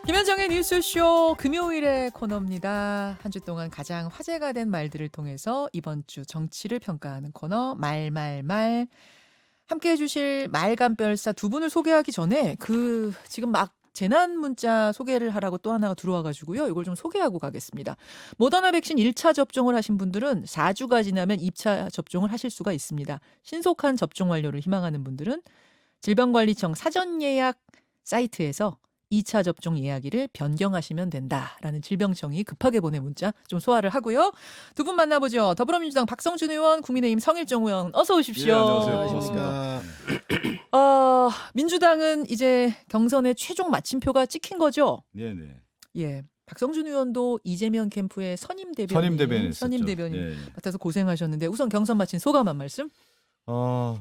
김현정의 뉴스쇼 금요일의 코너입니다. 한 주 동안 가장 화제가 된 말들을 통해서 이번 주 정치를 평가하는 코너 말말말. 함께 해주실 말간별사 두 분을 소개하기 전에 지금 막 재난 문자 소개를 하라고 또 하나가 들어와가지고요. 이걸 좀 소개하고 가겠습니다. 모더나 백신 1차 접종을 하신 분들은 4주가 지나면 2차 접종을 하실 수가 있습니다. 신속한 접종 완료를 희망하는 분들은 질병관리청 사전 예약 사이트에서 2차 접종 예약일을 변경하시면 된다라는 질병청이 급하게 보낸 문자 좀 소화를 하고요. 두 분 만나보죠. 더불어민주당 박성준 의원, 국민의힘 성일정 의원 어서 오십시오. 예, 안녕하세요. 안녕하십니까. 민주당은 이제 경선의 최종 마침표가 찍힌 거죠? 네네. 예. 박성준 의원도 이재명 캠프의 선임 선임 대변인 같아서 고생하셨는데 우선 경선 마친 소감 한 말씀?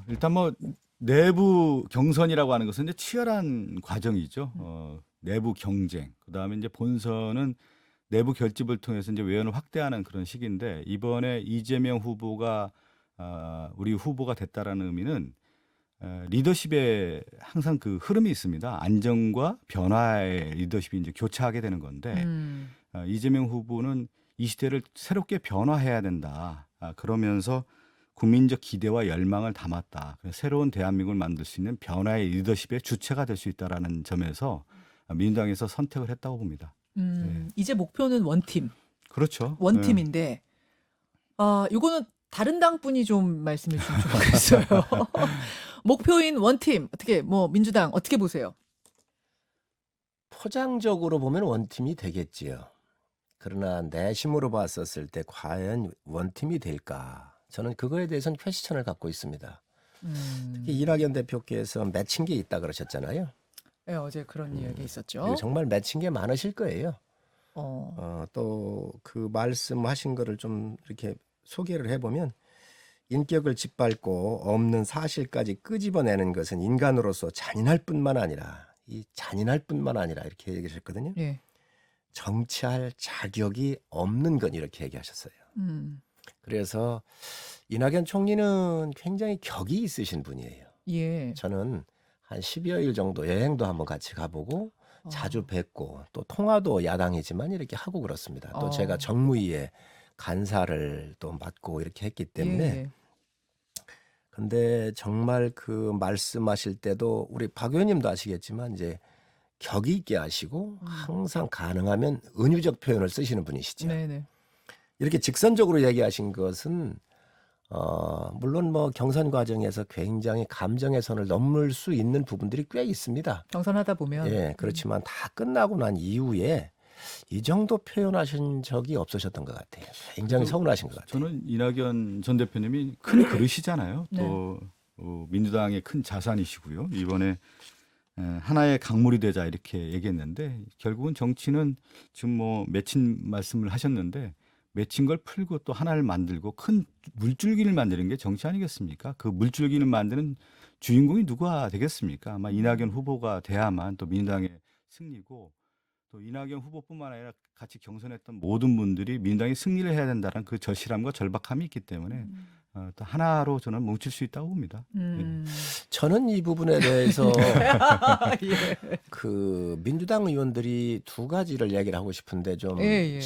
일단 뭐 내부 경선이라고 하는 것은 이제 치열한 과정이죠. 내부 경쟁. 그다음에 이제 본선은 내부 결집을 통해서 이제 외연을 확대하는 그런 시기인데 이번에 이재명 후보가 우리 후보가 됐다라는 의미는 리더십에 항상 그 흐름이 있습니다. 안정과 변화의 리더십이 이제 교차하게 되는 건데 이재명 후보는 이 시대를 새롭게 변화해야 된다. 그러면서 국민적 기대와 열망을 담았다. 새로운 대한민국을 만들 수 있는 변화의 리더십의 주체가 될 수 있다라는 점에서 민주당에서 선택을 했다고 봅니다. 이제 목표는 원팀. 그렇죠. 원팀인데 이거는 다른 당분이 좀 말씀해 주시면 좋겠어요. 목표인 원팀 어떻게 민주당 어떻게 보세요? 포장적으로 보면 원팀이 되겠지요. 그러나 내심으로 봤었을 때 과연 원팀이 될까? 저는 그거에 대해서는 퀘스천을 갖고 있습니다. 특히 이낙연 대표께서 맺힌 게 있다 그러셨잖아요. 네, 어제 그런 이야기 있었죠. 그리고 정말 맺힌 게 많으실 거예요. 또 그 말씀하신 거를 좀 이렇게 소개를 해보면 인격을 짓밟고 없는 사실까지 끄집어내는 것은 인간으로서 잔인할 뿐만 아니라 이렇게 얘기하셨거든요. 예. 정치할 자격이 없는 건 이렇게 얘기하셨어요. 그래서 이낙연 총리는 굉장히 격이 있으신 분이에요. 예. 저는 한 10여일 정도 여행도 한번 같이 가보고 자주 뵙고 또 통화도 야당이지만 이렇게 하고 그렇습니다. 또 제가 정무위에 간사를 또 맡고 이렇게 했기 때문에 예. 근데 정말 그 말씀하실 때도 우리 박 의원님도 아시겠지만 이제 격이 있게 하시고 항상 가능하면 은유적 표현을 쓰시는 분이시죠. 네네. 이렇게 직선적으로 얘기하신 것은 물론 뭐 경선 과정에서 굉장히 감정의 선을 넘을 수 있는 부분들이 꽤 있습니다. 경선하다 보면 예, 그렇지만 다 끝나고 난 이후에 이 정도 표현하신 적이 없으셨던 것 같아요. 굉장히 서운하신 것 같아요. 저는 이낙연 전 대표님이 큰 그릇이잖아요. 네. 또 민주당의 큰 자산이시고요. 이번에 하나의 강물이 되자 이렇게 얘기했는데 결국은 정치는 지금 뭐 맺힌 말씀을 하셨는데 맺힌 걸 풀고 또 하나를 만들고 큰 물줄기를 만드는 게 정치 아니겠습니까? 그 물줄기를 만드는 주인공이 누가 되겠습니까? 아마 이낙연 후보가 돼야만 또 민주당의 승리고 또 이낙연 후보뿐만 아니라 같이 경선했던 모든 분들이 민주당이 승리를 해야 된다는 그 절실함과 절박함이 있기 때문에 또 하나로 저는 뭉칠 수 있다고 봅니다. 저는 이 부분에 대해서 예. 그 민주당 의원들이 두 가지를 얘기를 하고 싶은데 좀 예.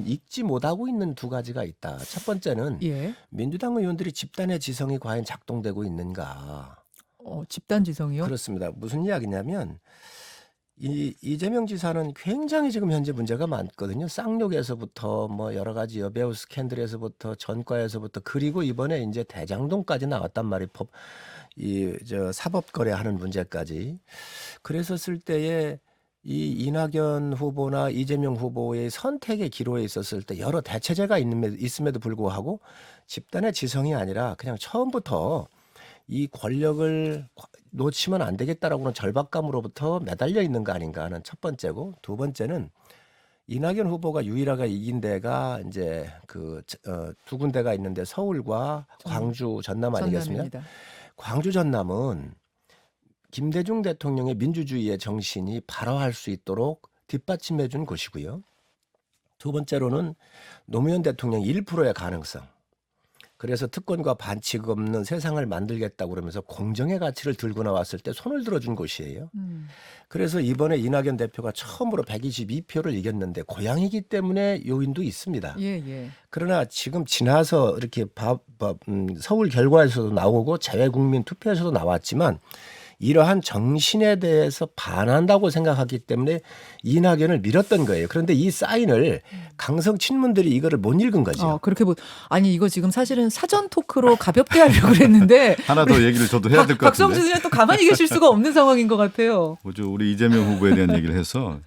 읽지 못하고 있는 두 가지가 있다. 첫 번째는 예. 민주당 의원들이 집단의 지성이 과연 작동되고 있는가. 집단 지성이요? 그렇습니다. 무슨 이야기냐면 이재명 지사는 굉장히 지금 현재 문제가 많거든요. 쌍욕에서부터 뭐 여러 가지 여배우 스캔들에서부터 전과에서부터 그리고 이번에 이제 대장동까지 나왔단 말이에요. 사법 거래하는 문제까지. 그랬었을 때에 이 이낙연 후보나 이재명 후보의 선택의 기로에 있었을 때 여러 대체제가 있음에도 불구하고 집단의 지성이 아니라 그냥 처음부터 이 권력을 놓치면 안 되겠다라고는 절박감으로부터 매달려 있는 거 아닌가 하는 첫 번째고, 두 번째는 이낙연 후보가 유일하게 이긴 데가 이제 두 군데가 있는데 서울과 광주 전남 아니겠습니까? 전남입니다. 광주 전남은 김대중 대통령의 민주주의의 정신이 발화할 수 있도록 뒷받침해 준 곳이고요. 두 번째로는 노무현 대통령 1%의 가능성. 그래서 특권과 반칙 없는 세상을 만들겠다고 그러면서 공정의 가치를 들고 나왔을 때 손을 들어준 곳이에요. 그래서 이번에 이낙연 대표가 처음으로 122표를 이겼는데 고향이기 때문에 요인도 있습니다. 예, 예. 그러나 지금 지나서 이렇게 서울 결과에서도 나오고 재외국민 투표에서도 나왔지만 이러한 정신에 대해서 반한다고 생각하기 때문에 이낙연을 밀었던 거예요. 그런데 이 사인을 강성 친문들이 이거를 못 읽은 거죠. 그렇게 아니 이거 지금 사실은 사전 토크로 가볍게 하려고 그랬는데 하나 더 얘기를 저도 해야 될 것 같은데. 박성준 의원 또 가만히 계실 수가 없는 상황인 것 같아요. 뭐죠? 우리 이재명 후보에 대한 얘기를 해서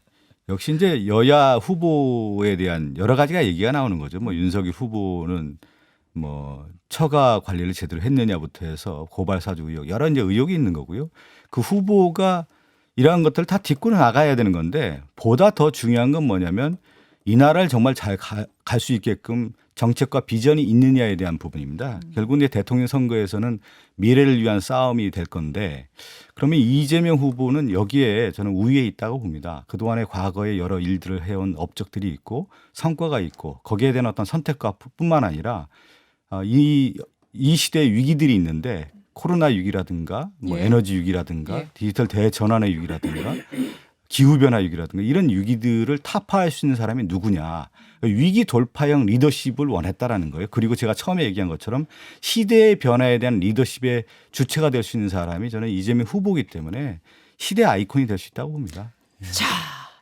역시 이제 여야 후보에 대한 여러 가지가 얘기가 나오는 거죠. 뭐 윤석열 후보는 뭐 처가 관리를 제대로 했느냐부터 해서 고발 사주 의혹 여러 이제 의혹이 있는 거고요. 그 후보가 이러한 것들을 다 딛고 나가야 되는 건데 보다 더 중요한 건 뭐냐면 이 나라를 정말 잘 갈 수 있게끔 정책과 비전이 있느냐에 대한 부분입니다. 결국 이제 대통령 선거에서는 미래를 위한 싸움이 될 건데 그러면 이재명 후보는 여기에 저는 우위에 있다고 봅니다. 그동안의 과거에 여러 일들을 해온 업적들이 있고 성과가 있고 거기에 대한 어떤 선택과 뿐만 아니라 이 시대의 위기들이 있는데 코로나 위기라든가 뭐 예. 에너지 위기라든가 예. 디지털 대전환의 위기라든가 기후변화 위기라든가 이런 위기들을 타파할 수 있는 사람이 누구냐. 위기 돌파형 리더십을 원했다라는 거예요. 그리고 제가 처음에 얘기한 것처럼 시대의 변화에 대한 리더십의 주체가 될 수 있는 사람이 저는 이재명 후보이기 때문에 시대 아이콘이 될 수 있다고 봅니다. 자,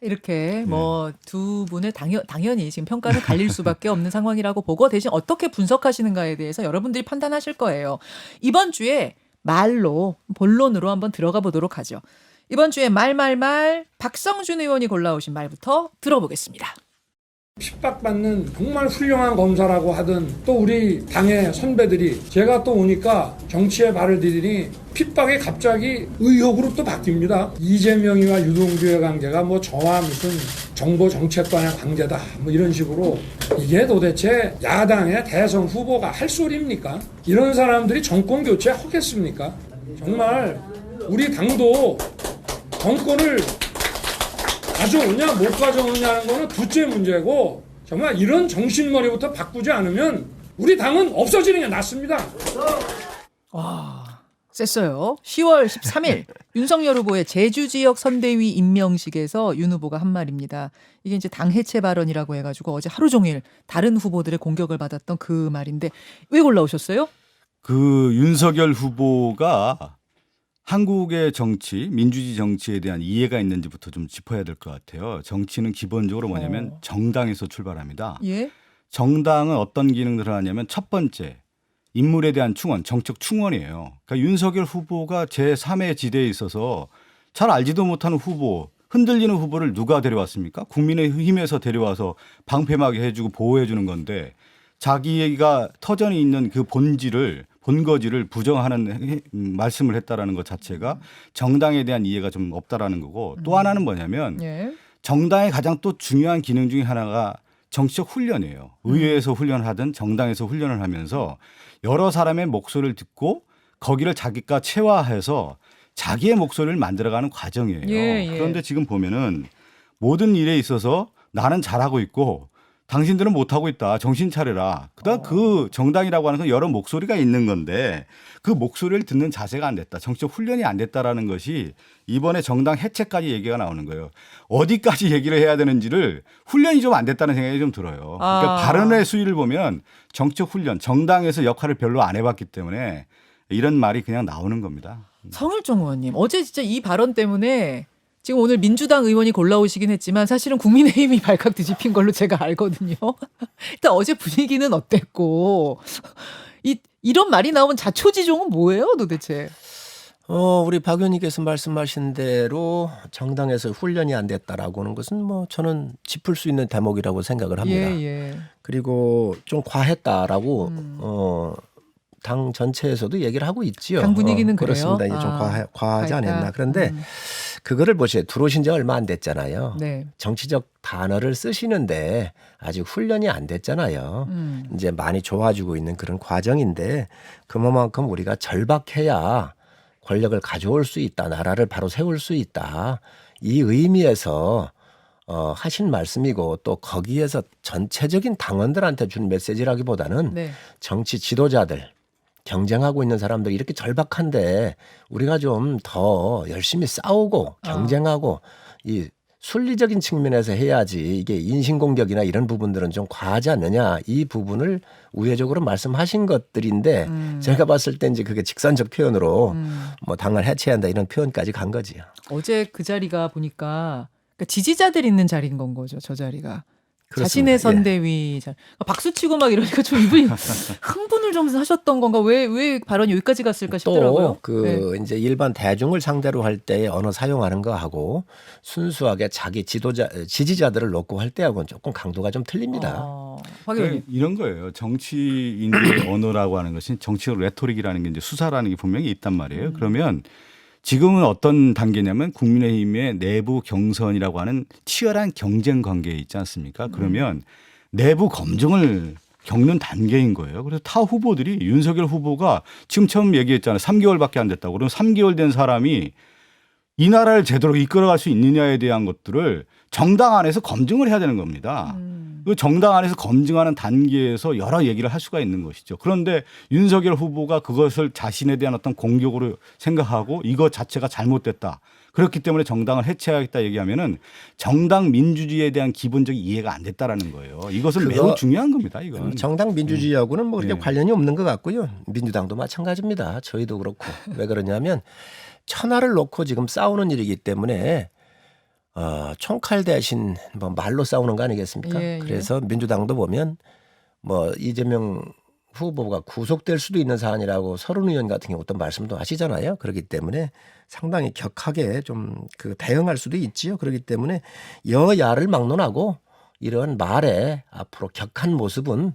이렇게 뭐 두 분을 당연히 지금 평가는 갈릴 수밖에 없는 상황이라고 보고 대신 어떻게 분석하시는가에 대해서 여러분들이 판단하실 거예요. 이번 주에 말로 본론으로 한번 들어가 보도록 하죠. 이번 주에 말 박성준 의원이 골라오신 말부터 들어보겠습니다. 핍박받는 정말 훌륭한 검사라고 하던 또 우리 당의 선배들이 제가 또 오니까 정치에 발을 디디니 핍박이 갑자기 의혹으로 또 바뀝니다. 이재명이와 유동규의 관계가 뭐 저와 무슨 정보 정책관의 관계다 뭐 이런 식으로 이게 도대체 야당의 대선 후보가 할 소리입니까? 이런 사람들이 정권 교체 하겠습니까? 정말 우리 당도 정권을 가져오냐 못 가져오냐는 거는 둘째 문제고 정말 이런 정신머리부터 바꾸지 않으면 우리 당은 없어지는 게 낫습니다. 와, 셌어요. 10월 13일 윤석열 후보의 제주 지역 선대위 임명식에서 윤 후보가 한 말입니다. 이게 이제 당 해체 발언이라고 해가지고 어제 하루 종일 다른 후보들의 공격을 받았던 그 말인데 왜 골라오셨어요? 그 윤석열 후보가 한국의 정치, 민주주의 정치에 대한 이해가 있는지부터 좀 짚어야 될 것 같아요. 정치는 기본적으로 뭐냐면 정당에서 출발합니다. 예. 정당은 어떤 기능들을 하냐면 첫 번째, 인물에 대한 충원, 정책 충원이에요. 그러니까 윤석열 후보가 제3의 지대에 있어서 잘 알지도 못하는 후보, 흔들리는 후보를 누가 데려왔습니까? 국민의힘에서 데려와서 방패막이 해주고 보호해주는 건데 자기가 터전이 있는 그 본거지를 부정하는 말씀을 했다라는 것 자체가 정당에 대한 이해가 좀 없다라는 거고 또 하나는 뭐냐면 예. 정당의 가장 또 중요한 기능 중에 하나가 정치적 훈련이에요. 의회에서 훈련하든 정당에서 훈련을 하면서 여러 사람의 목소리를 듣고 거기를 자기가 체화해서 자기의 목소리를 만들어가는 과정이에요. 예, 예. 그런데 지금 보면은 모든 일에 있어서 나는 잘하고 있고 당신들은 못하고 있다. 정신 차려라. 그다음 그 정당이라고 하는 건 여러 목소리가 있는 건데 그 목소리를 듣는 자세가 안 됐다. 정치적 훈련이 안 됐다라는 것이 이번에 정당 해체까지 얘기가 나오는 거예요. 어디까지 얘기를 해야 되는지를 훈련이 좀 안 됐다는 생각이 좀 들어요. 그러니까 발언의 수위를 보면 정치적 훈련, 정당에서 역할을 별로 안 해봤기 때문에 이런 말이 그냥 나오는 겁니다. 성일종 의원님, 어제 진짜 이 발언 때문에 지금 오늘 민주당 의원이 골라오시긴 했지만 사실은 국민의힘이 발칵 뒤집힌 걸로 제가 알거든요. 일단 어제 분위기는 어땠고 이런 말이 나오면 자초지종은 뭐예요 도대체? 우리 박 의원님께서 말씀하신 대로 정당에서 훈련이 안 됐다라고 하는 것은 뭐 저는 짚을 수 있는 대목이라고 생각을 합니다. 예. 그리고 좀 과했다라고 당 전체에서도 얘기를 하고 있지요. 당 분위기는 그래요? 그렇습니다. 이게 좀 과하지 과했다. 않았나. 그런데 그거를 보세요. 들어오신 지 얼마 안 됐잖아요. 네. 정치적 단어를 쓰시는데 아직 훈련이 안 됐잖아요. 이제 많이 좋아지고 있는 그런 과정인데 그만큼 우리가 절박해야 권력을 가져올 수 있다. 나라를 바로 세울 수 있다. 이 의미에서 하신 말씀이고 또 거기에서 전체적인 당원들한테 준 메시지라기보다는 네. 정치 지도자들 경쟁하고 있는 사람들이 이렇게 절박한데 우리가 좀 더 열심히 싸우고 경쟁하고 이 순리적인 측면에서 해야지 이게 인신공격이나 이런 부분들은 좀 과하지 않느냐 이 부분을 우회적으로 말씀하신 것들인데 제가 봤을 때 이제 그게 직선적 표현으로 뭐 당을 해체한다 이런 표현까지 간 거지요. 어제 그 자리가 보니까 그러니까 지지자들 있는 자리인 건 거죠. 저 자리가. 그렇습니다. 자신의 예. 선대위 박수 치고 막 이러니까 좀 이분이 흥분을 좀 하셨던 건가 왜 발언이 여기까지 갔을까 싶더라고요. 또 이제 일반 대중을 상대로 할 때 언어 사용하는 거하고 순수하게 자기 지지자들을 놓고 할 때하고는 조금 강도가 좀 틀립니다. 박 의원님. 이런 거예요. 정치인들의 언어라고 하는 것이 정치적 레토릭이라는 게 이제 수사라는 게 분명히 있단 말이에요. 그러면 지금은 어떤 단계냐면 국민의힘의 내부 경선이라고 하는 치열한 경쟁 관계에 있지 않습니까? 그러면 내부 검증을 겪는 단계인 거예요. 그래서 타 후보들이 윤석열 후보가 지금 처음 얘기했잖아요. 3개월밖에 안 됐다고. 그럼 3개월 된 사람이 이 나라를 제대로 이끌어갈 수 있느냐에 대한 것들을 정당 안에서 검증을 해야 되는 겁니다. 그 정당 안에서 검증하는 단계에서 여러 얘기를 할 수가 있는 것이죠. 그런데 윤석열 후보가 그것을 자신에 대한 어떤 공격으로 생각하고 이것 자체가 잘못됐다. 그렇기 때문에 정당을 해체하겠다 얘기하면은 정당 민주주의에 대한 기본적인 이해가 안 됐다라는 거예요. 이것은 매우 중요한 겁니다. 이건. 정당 민주주의하고는 뭐 그렇게 네. 관련이 없는 것 같고요. 민주당도 마찬가지입니다. 저희도 그렇고. 왜 그러냐면 천하를 놓고 지금 싸우는 일이기 때문에 총칼 대신 뭐 말로 싸우는 거 아니겠습니까? 예, 예. 그래서 민주당도 보면 뭐 이재명 후보가 구속될 수도 있는 사안이라고 서른 의원 같은 경우 어떤 말씀도 하시잖아요. 그렇기 때문에 상당히 격하게 좀 그 대응할 수도 있지요. 그렇기 때문에 여야를 막론하고 이런 말에 앞으로 격한 모습은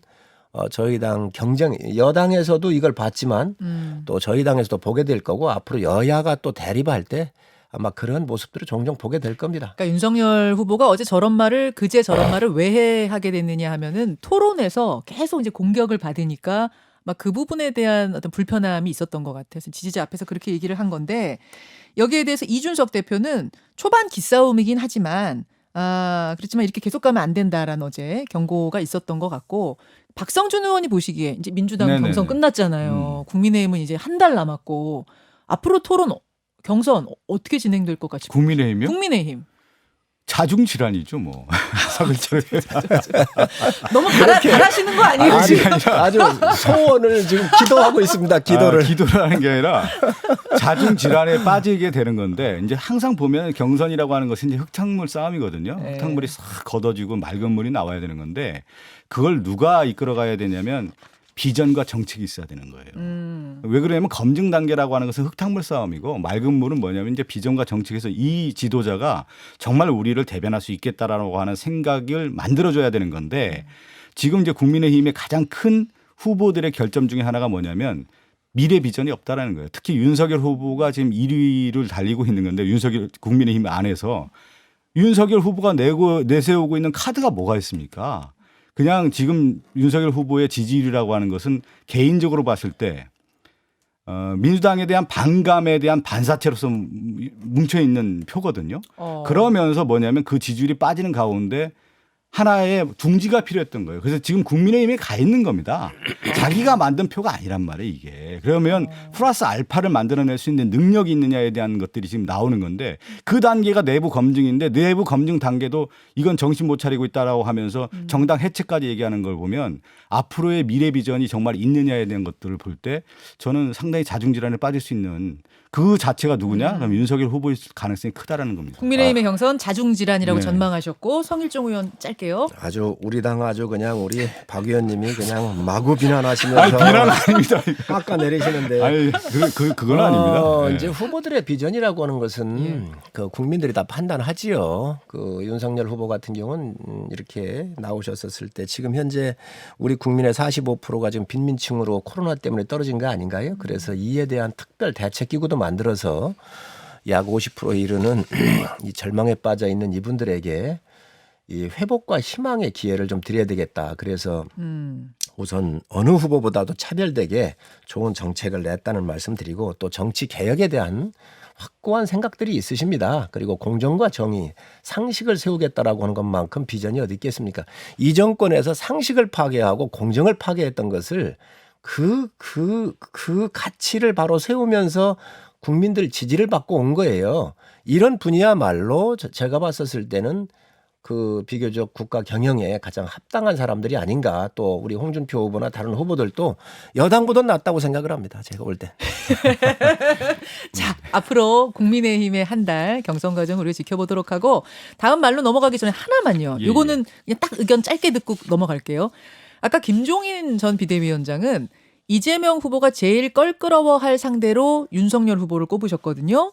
저희 당 경쟁 여당에서도 이걸 봤지만 또 저희 당에서도 보게 될 거고 앞으로 여야가 또 대립할 때 아마 그런 모습들을 종종 보게 될 겁니다. 그러니까 윤석열 후보가 어제 저런 말을 그제 저런 말을 왜 하게 됐느냐 하면은 토론에서 계속 이제 공격을 받으니까 막 그 부분에 대한 어떤 불편함이 있었던 것 같아서 지지자 앞에서 그렇게 얘기를 한 건데 여기에 대해서 이준석 대표는 초반 기싸움이긴 하지만 그렇지만 이렇게 계속 가면 안 된다라는 어제 경고가 있었던 것 같고 박성준 의원이 보시기에 이제 민주당 네네네. 경선 끝났잖아요. 국민의힘은 이제 한 달 남았고 앞으로 토론 경선 어떻게 진행될 것 같습니까? 국민의힘이요? 국민의힘. 자중질환이죠 뭐. 사글처럼. 너무 바라시는 거 아니에요? 지금? 아주 소원을 지금 기도하고 있습니다. 기도를. 기도를 하는 게 아니라 자중질환에 빠지게 되는 건데 이제 항상 보면 경선이라고 하는 것은 이제 흑탕물 싸움이거든요. 네. 흑탕물이 싹 걷어지고 맑은 물이 나와야 되는 건데 그걸 누가 이끌어가야 되냐면 비전과 정책이 있어야 되는 거예요. 왜 그러냐면 검증 단계라고 하는 것은 흑탕물 싸움이고 맑은 물은 뭐냐면 이제 비전과 정책에서 이 지도자가 정말 우리를 대변할 수 있겠다라고 하는 생각을 만들어줘야 되는 건데 지금 이제 국민의힘의 가장 큰 후보들의 결점 중에 하나가 뭐냐면 미래 비전이 없다라는 거예요. 특히 윤석열 후보가 지금 1위를 달리고 있는 건데 윤석열 국민의힘 안에서 윤석열 후보가 내세우고 있는 카드가 뭐가 있습니까? 그냥 지금 윤석열 후보의 지지율이라고 하는 것은 개인적으로 봤을 때 민주당에 대한 반감에 대한 반사체로서 뭉쳐있는 표거든요. 그러면서 뭐냐면 그 지지율이 빠지는 가운데 하나의 둥지가 필요했던 거예요. 그래서 지금 국민의힘에 가 있는 겁니다. 자기가 만든 표가 아니란 말이에요, 이게. 그러면 플러스 알파를 만들어낼 수 있는 능력이 있느냐에 대한 것들이 지금 나오는 건데 그 단계가 내부 검증인데 내부 검증 단계도 이건 정신 못 차리고 있다라고 하면서 정당 해체까지 얘기하는 걸 보면 앞으로의 미래 비전이 정말 있느냐에 대한 것들을 볼 때 저는 상당히 자중질환에 빠질 수 있는 그 자체가 누구냐? 그럼 윤석열 후보일 가능성이 크다라는 겁니다. 국민의힘의 경선 자중질환이라고 네. 전망하셨고 성일종 의원 짧게요. 아주 우리 당 아주 그냥 우리 박 의원님이 그냥 마구 비난하시면서 비난 아닙니다. 깎아내리시는데 아니, 그건 아닙니다. 네. 이제 후보들의 비전이라고 하는 것은 그 국민들이 다 판단하지요. 그 윤석열 후보 같은 경우는 이렇게 나오셨었을 때 지금 현재 우리 국민의 45%가 지금 빈민층으로 코로나 때문에 떨어진 거 아닌가요? 그래서 이에 대한 특별 대책 기구도 만들어서 약 50%에 이르는 이 절망에 빠져 있는 이분들에게 이 회복과 희망의 기회를 좀 드려야 되겠다. 그래서 우선 어느 후보보다도 차별되게 좋은 정책을 냈다는 말씀드리고 또 정치 개혁에 대한 확고한 생각들이 있으십니다. 그리고 공정과 정의, 상식을 세우겠다라고 하는 것만큼 비전이 어디 있겠습니까? 이 정권에서 상식을 파괴하고 공정을 파괴했던 것을 그 가치를 바로 세우면서 국민들 지지를 받고 온 거예요. 이런 분이야말로 제가 봤었을 때는 그 비교적 국가 경영에 가장 합당한 사람들이 아닌가. 또 우리 홍준표 후보나 다른 후보들도 여당보다 낫다고 생각을 합니다. 제가 볼 때. 자, 앞으로 국민의힘의 한 달 경선 과정 우리 지켜보도록 하고 다음 말로 넘어가기 전에 하나만요. 예, 요거는 그냥 딱 의견 짧게 듣고 넘어갈게요. 아까 김종인 전 비대위원장은 이재명 후보가 제일 껄끄러워할 상대로 윤석열 후보를 꼽으셨거든요.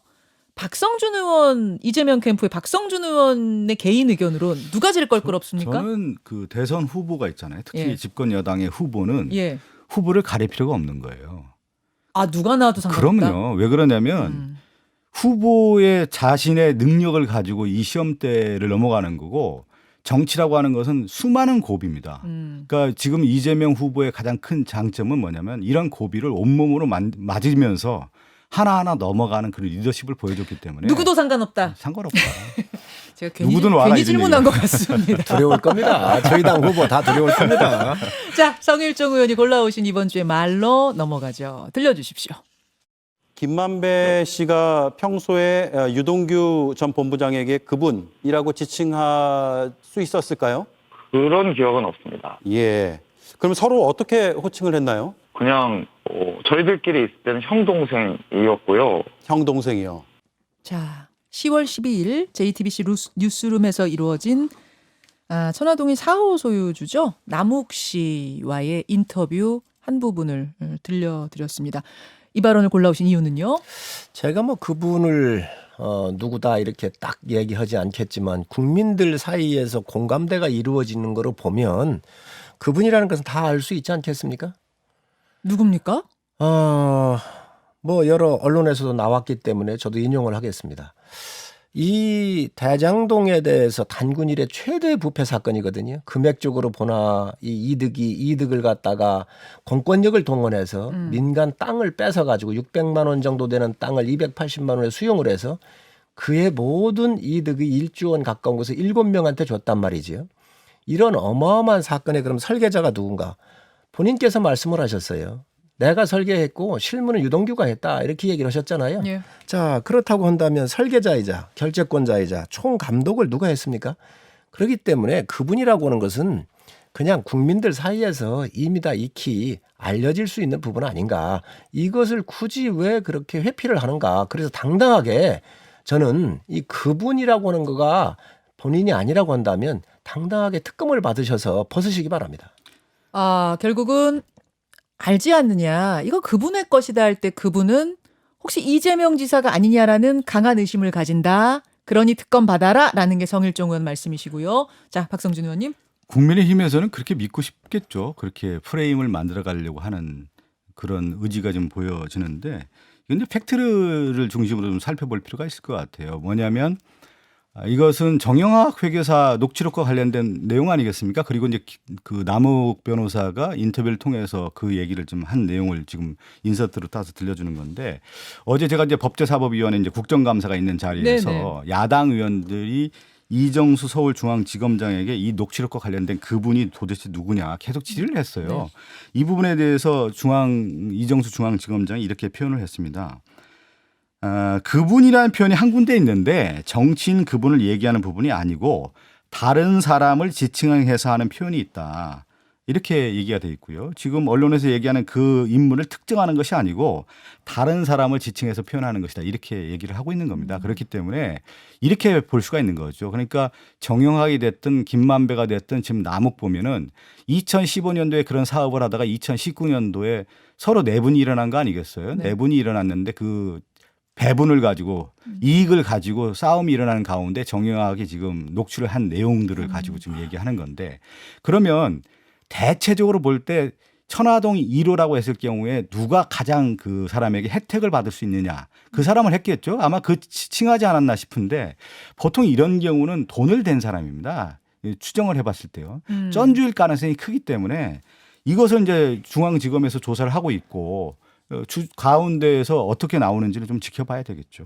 박성준 의원, 이재명 캠프의 박성준 의원의 개인 의견으로 누가 제일 껄끄럽습니까? 저는 그 대선 후보가 있잖아요. 특히 예. 집권 여당의 후보는 예. 후보를 가릴 필요가 없는 거예요. 아, 누가 나와도 상관없다. 그럼요. 왜 그러냐면 후보의 자신의 능력을 가지고 이 시험대를 넘어가는 거고 정치라고 하는 것은 수많은 고비입니다. 그러니까 지금 이재명 후보의 가장 큰 장점은 뭐냐면 이런 고비를 온몸으로 맞으면서 하나하나 넘어가는 그런 리더십을 보여줬기 때문에 누구도 상관없다. 상관없다. 제가 괜히, 누구든 와라, 괜히 이런 질문한 얘기예요. 것 같습니다. 두려울 겁니다. 저희 당 후보 다 두려울 겁니다. 자, 성일종 의원이 골라오신 이번 주의 말로 넘어가죠. 들려주십시오. 김만배 씨가 평소에 유동규 전 본부장에게 그분이라고 지칭할 수 있었을까요? 그런 기억은 없습니다. 예. 그럼 서로 어떻게 호칭을 했나요? 그냥 저희들끼리 있을 때는 형 동생이었고요. 형 동생이요. 자, 10월 12일 JTBC 뉴스룸에서 이루어진 천화동인 4호 소유주죠. 남욱 씨와의 인터뷰 한 부분을 들려드렸습니다. 이 발언을 골라오신 이유는요? 제가 뭐 그분을 누구다 이렇게 딱 얘기하지 않겠지만 국민들 사이에서 공감대가 이루어지는 거로 보면 그분이라는 것은 다 알 수 있지 않겠습니까? 누굽니까? 뭐 여러 언론에서도 나왔기 때문에 저도 인용을 하겠습니다. 이 대장동에 대해서 단군 이래 최대 부패 사건이거든요. 금액적으로 보나 이 이득을 갖다가 공권력을 동원해서 민간 땅을 뺏어가지고 600만 원 정도 되는 땅을 280만 원에 수용을 해서 그의 모든 이득이 1조 원 가까운 것을 7명한테 줬단 말이지요. 이런 어마어마한 사건의 그럼 설계자가 누군가? 본인께서 말씀을 하셨어요. 내가 설계했고 실무는 유동규가 했다 이렇게 얘기를 하셨잖아요. 예. 자, 그렇다고 한다면 설계자이자 결재권자이자 총감독을 누가 했습니까? 그렇기 때문에 그분이라고 하는 것은 그냥 국민들 사이에서 이미 다 익히 알려질 수 있는 부분 아닌가. 이것을 굳이 왜 그렇게 회피를 하는가. 그래서 당당하게 저는 이 그분이라고 하는 거가 본인이 아니라고 한다면 당당하게 특검을 받으셔서 벗으시기 바랍니다. 결국은 알지 않느냐. 이거 그분의 것이다 할 때 그분은 혹시 이재명 지사가 아니냐라는 강한 의심을 가진다. 그러니 특검 받아라 라는 게 성일종 의원 말씀이시고요. 자, 박성준 의원님. 국민의힘에서는 그렇게 믿고 싶겠죠. 그렇게 프레임을 만들어 가려고 하는 그런 의지가 좀 보여지는데 이건 이제 팩트를 중심으로 좀 살펴볼 필요가 있을 것 같아요. 뭐냐면 이것은 정영학 회계사 녹취록과 관련된 내용 아니겠습니까? 그리고 이제 그 남욱 변호사가 인터뷰를 통해서 그 얘기를 좀 한 내용을 지금 인서트로 따서 들려주는 건데 어제 제가 이제 법제사법위원회 이제 국정감사가 있는 자리에서 네네. 야당 의원들이 이정수 서울중앙지검장에게 이 녹취록과 관련된 그분이 도대체 누구냐 계속 질의를 했어요. 네. 이 부분에 대해서 이정수 중앙지검장이 이렇게 표현을 했습니다. 그분이라는 표현이 한 군데 있는데 정치인 그분을 얘기하는 부분이 아니고 다른 사람을 지칭해서 하는 표현이 있다. 이렇게 얘기가 돼 있고요. 지금 언론에서 얘기하는 그 인물을 특정하는 것이 아니고 다른 사람을 지칭해서 표현하는 것이다. 이렇게 얘기를 하고 있는 겁니다. 그렇기 때문에 이렇게 볼 수가 있는 거죠. 그러니까 정영학이 됐든 김만배가 됐든 지금 남욱 보면은 2015년도에 그런 사업을 하다가 2019년도에 서로 내분이 일어난 거 아니겠어요? 네. 내분이 일어났는데 그 배분을 가지고 이익을 가지고 싸움이 일어나는 가운데 정영학이 지금 녹취를 한 내용들을 가지고 지금 얘기하는 건데 그러면 대체적으로 볼 때 천화동 1호라고 했을 경우에 누가 가장 그 사람에게 혜택을 받을 수 있느냐 그 사람을 했겠죠. 아마 그 칭하지 않았나 싶은데 보통 이런 경우는 돈을 댄 사람입니다. 추정을 해봤을 때요. 쩐주일 가능성이 크기 때문에 이것을 이제 중앙지검에서 조사를 하고 있고 가운데에서 어떻게 나오는지를 좀 지켜봐야 되겠죠.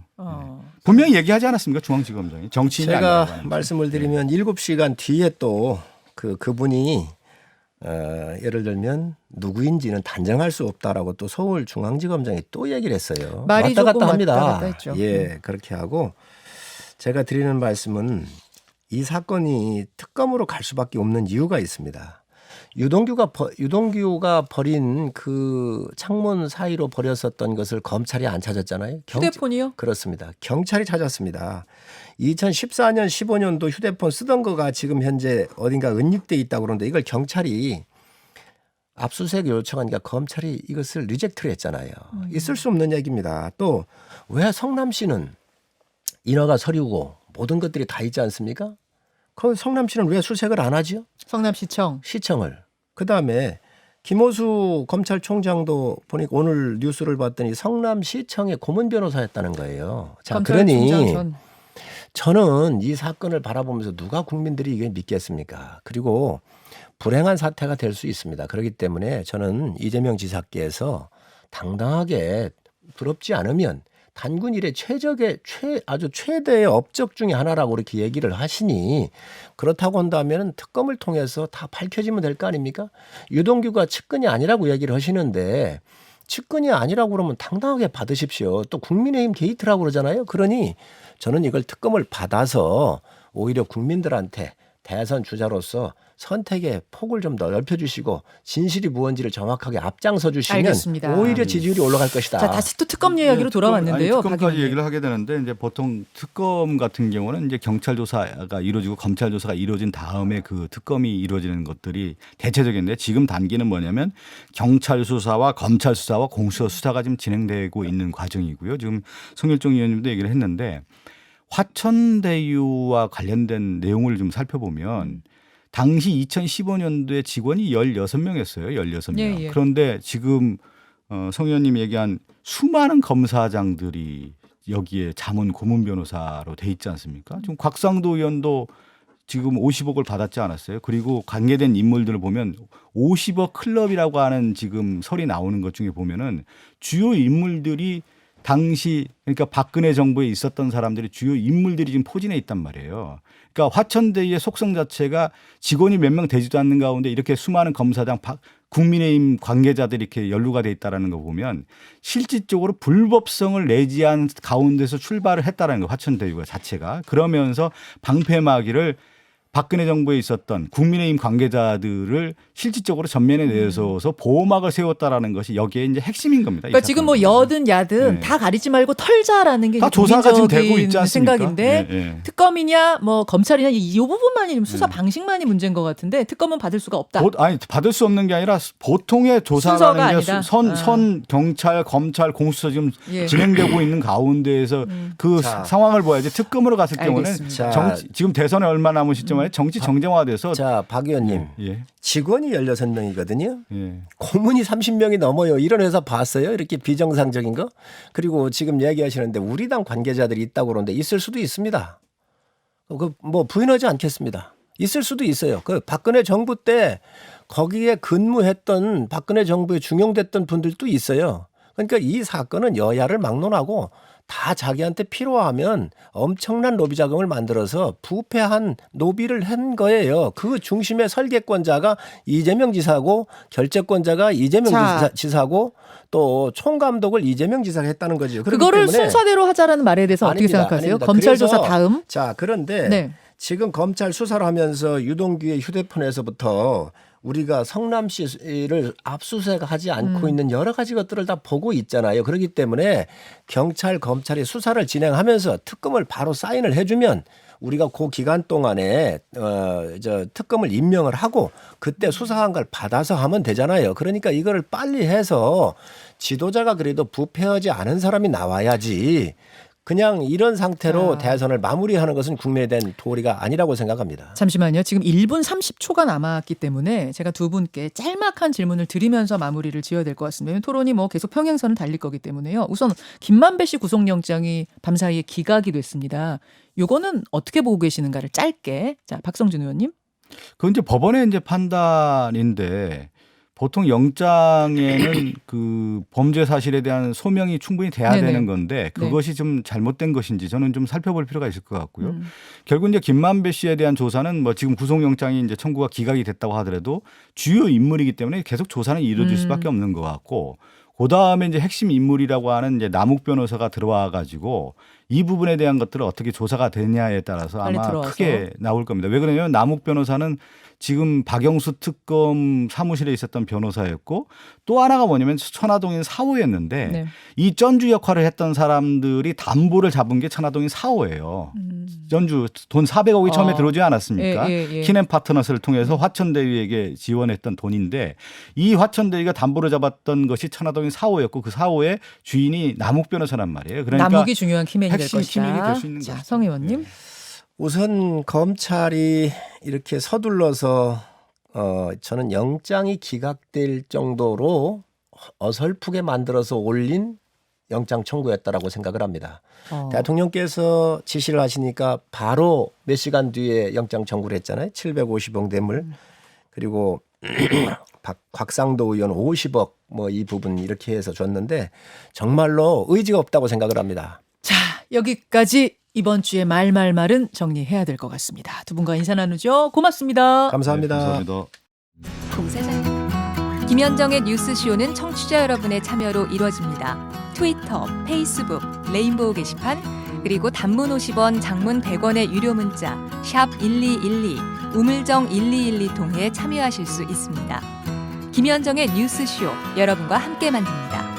분명히 얘기하지 않았습니까? 중앙지검장이 정치인이 아니라고 제가 하는 말씀을 드리면 7시간 뒤에 또 그분이 예를 들면 누구인지는 단정할 수 없다라고 또 서울중앙지검장이 또 얘기를 했어요. 말이 왔다 조금 갔다 합니다. 왔다 갔다 했죠. 예, 그렇게 하고 제가 드리는 말씀은 이 사건이 특검으로 갈 수밖에 없는 이유가 있습니다. 유동규가 버린 그 창문 사이로 버렸었던 것을 검찰이 안 찾았잖아요. 휴대폰이요? 그렇습니다. 경찰이 찾았습니다. 2014년, 15년도 휴대폰 쓰던 거가 지금 현재 어딘가 은닉돼 있다고 그러는데 이걸 경찰이 압수수색 요청하니까 검찰이 이것을 리젝트를 했잖아요. 있을 수 없는 얘기입니다. 또 왜 성남시는 인허가 서류고 모든 것들이 다 있지 않습니까? 그 성남시는 왜 수색을 안 하죠? 성남시청. 시청을. 그다음에 김호수 검찰총장도 보니까 오늘 뉴스를 봤더니 성남시청의 고문 변호사였다는 거예요. 자, 그러니 검찰총장 전. 저는 이 사건을 바라보면서 누가 국민들이 이게 믿겠습니까? 그리고 불행한 사태가 될 수 있습니다. 그렇기 때문에 저는 이재명 지사께서 당당하게 부럽지 않으면 단군 일의 아주 최대의 업적 중에 하나라고 이렇게 얘기를 하시니 그렇다고 한다면 특검을 통해서 다 밝혀지면 될 거 아닙니까? 유동규가 측근이 아니라고 얘기를 하시는데 측근이 아니라고 그러면 당당하게 받으십시오. 또 국민의힘 게이트라고 그러잖아요. 그러니 저는 이걸 특검을 받아서 오히려 국민들한테 대선 주자로서 선택의 폭을 좀 더 넓혀주시고 진실이 무언지를 정확하게 앞장서 주시면 알겠습니다. 오히려 지지율이 올라갈 것이다. 자, 다시 또 특검 이야기로 돌아왔는데요. 박 특검까지 의원님. 얘기를 하게 되는데 이제 보통 특검 같은 경우는 이제 경찰 조사가 이루어지고 검찰 조사가 이루어진 다음에 그 특검이 이루어지는 것들이 대체적인데 지금 단계는 뭐냐면 경찰 수사와 검찰 수사와 공수처 수사가 지금 진행되고 있는 과정이고요. 지금 송일종 의원님도 얘기를 했는데 화천대유와 관련된 내용을 좀 살펴보면 당시 2015년도에 직원이 16명이었어요. 16명. 예. 그런데 지금 송 의원님이 얘기한 수많은 검사장들이 여기에 자문 고문 변호사로 돼 있지 않습니까? 지금 곽상도 의원도 지금 50억을 받았지 않았어요? 그리고 관계된 인물들을 보면 50억 클럽이라고 하는 지금 설이 나오는 것 중에 보면은 주요 인물들이 당시 그러니까 박근혜 정부에 있었던 사람들이 주요 인물들이 지금 포진해 있단 말이에요. 그러니까 화천대유의 속성 자체가 직원이 몇 명 되지도 않는 가운데 이렇게 수많은 검사장, 국민의힘 관계자들이 이렇게 연루가 돼 있다는 거 보면 실질적으로 불법성을 내지한 가운데서 출발을 했다는 거 화천대유가 자체가. 그러면서 방패막이를 박근혜 정부에 있었던 국민의힘 관계자들을 실질적으로 전면에 내서서 보호막을 세웠다라는 것이 여기에 이제 핵심인 겁니다. 그러니까 지금 뭐 여든 야든 네. 다 가리지 말고 털자라는 게 다 조사가 지금 되고 국민적인 있지 않습니까? 생각인데 예, 예. 특검이냐 뭐 검찰이냐 이 부분만이 지금 수사 방식만이 문제인 것 같은데 특검은 받을 수가 없다. 아니 받을 수 없는 게 아니라 보통의 순서가 조사라는 게 아니다. 선 경찰 검찰 공수처 지금 예. 진행되고 있는 가운데에서 그 자. 상황을 봐야지. 특검으로 갔을 경우는 알겠습니다. 자. 지금 대선에 얼마 남은 시점에 정치 정쟁화돼서 자, 박 의원님. 예, 직원이 16명이거든요. 예. 고문이 30명이 넘어요. 이런 회사 봤어요? 이렇게 비정상적인 거? 그리고 지금 얘기하시는데 우리 당 관계자들이 있다고 그러는데 있을 수도 있습니다. 뭐 부인하지 않겠습니다. 있을 수도 있어요. 그 박근혜 정부 때 거기에 근무했던 박근혜 정부에 중용됐던 분들도 있어요. 그러니까 이 사건은 여야를 막론하고 다 자기한테 필요하면 엄청난 로비 자금을 만들어서 부패한 노비를 한 거예요. 그 중심의 설계권자가 이재명 지사고 결재권자가 이재명 자. 지사고 또 총감독을 이재명 지사가 했다는 거죠. 그렇기 그거를 때문에 순서대로 하자라는 말에 대해서 어떻게 아닙니다. 생각하세요? 아닙니다. 검찰 조사 그래서 다음. 자, 그런데 네. 지금 검찰 수사를 하면서 유동규의 휴대폰에서부터 우리가 성남시를 압수수색하지 않고 있는 여러 가지 것들을 다 보고 있잖아요. 그렇기 때문에 경찰, 검찰이 수사를 진행하면서 특검을 바로 사인을 해주면 우리가 그 기간 동안에 특검을 임명을 하고 그때 수사한 걸 받아서 하면 되잖아요. 그러니까 이거를 빨리 해서 지도자가 그래도 부패하지 않은 사람이 나와야지. 그냥 이런 상태로 대선을 마무리하는 것은 국민에 대한 도리가 아니라고 생각합니다. 잠시만요. 지금 1분 30초가 남았기 때문에 제가 두 분께 짤막한 질문을 드리면서 마무리를 지어야 될 것 같습니다. 토론이 뭐 계속 평행선을 달릴 거기 때문에요. 우선 김만배 씨 구속영장이 밤사이에 기각이 됐습니다. 요거는 어떻게 보고 계시는가를 짧게. 자, 박성준 의원님. 그건 이제 법원의 이제 판단인데 보통 영장에는 그 범죄 사실에 대한 소명이 충분히 돼야 네네. 되는 건데 그것이 좀 잘못된 것인지 저는 좀 살펴볼 필요가 있을 것 같고요. 음. 결국 이제 김만배 씨에 대한 조사는 뭐 지금 구속영장이 이제 청구가 기각이 됐다고 하더라도 주요 인물이기 때문에 계속 조사는 이루어질 수밖에 없는 것 같고 그 다음에 이제 핵심 인물이라고 하는 이제 남욱 변호사가 들어와 가지고 이 부분에 대한 것들을 어떻게 조사가 되냐에 따라서 빨리 아마 들어와서. 크게 나올 겁니다. 왜 그러냐면 남욱 변호사는 지금 박영수 특검 사무실에 있었던 변호사였고 또 하나가 뭐냐면 천화동인 4호였는데 네. 이 전주 역할을 했던 사람들이 담보를 잡은 게 천화동인 4호예요. 전주 돈 400억이 처음에 아. 들어오지 않았습니까? 예. 키넨 파트너스를 통해서 화천대유에게 지원했던 돈인데 이 화천대유가 담보를 잡았던 것이 천화동인 4호였고 그 4호의 주인이 남욱 변호사란 말이에요. 그러니까 남욱이 중요한 키맨이 될 핵심 것이다. 키맨이 될 수 있는 자, 것이죠. 성 의원님. 우선 검찰이 이렇게 서둘러서 저는 영장이 기각될 정도로 어설프게 만들어서 올린 영장 청구였다라고 생각을 합니다. 대통령께서 지시를 하시니까 바로 몇 시간 뒤에 영장 청구를 했잖아요. 750억 뇌물 그리고 곽상도 의원 50억 뭐 이 부분 이렇게 해서 줬는데 정말로 의지가 없다고 생각을 합니다. 자, 여기까지 이번 주에 말은 정리해야 될 것 같습니다. 두 분과 인사 나누죠. 고맙습니다. 감사합니다. 네, 감사합니다. 공사장 김현정의 뉴스쇼는 청취자 여러분의 참여로 이루어집니다. 트위터, 페이스북, 레인보우 게시판 그리고 단문 50원, 장문 100원의 유료 문자 샵 1212, 우물정 1212 통해 참여하실 수 있습니다. 김현정의 뉴스쇼 여러분과 함께 만듭니다.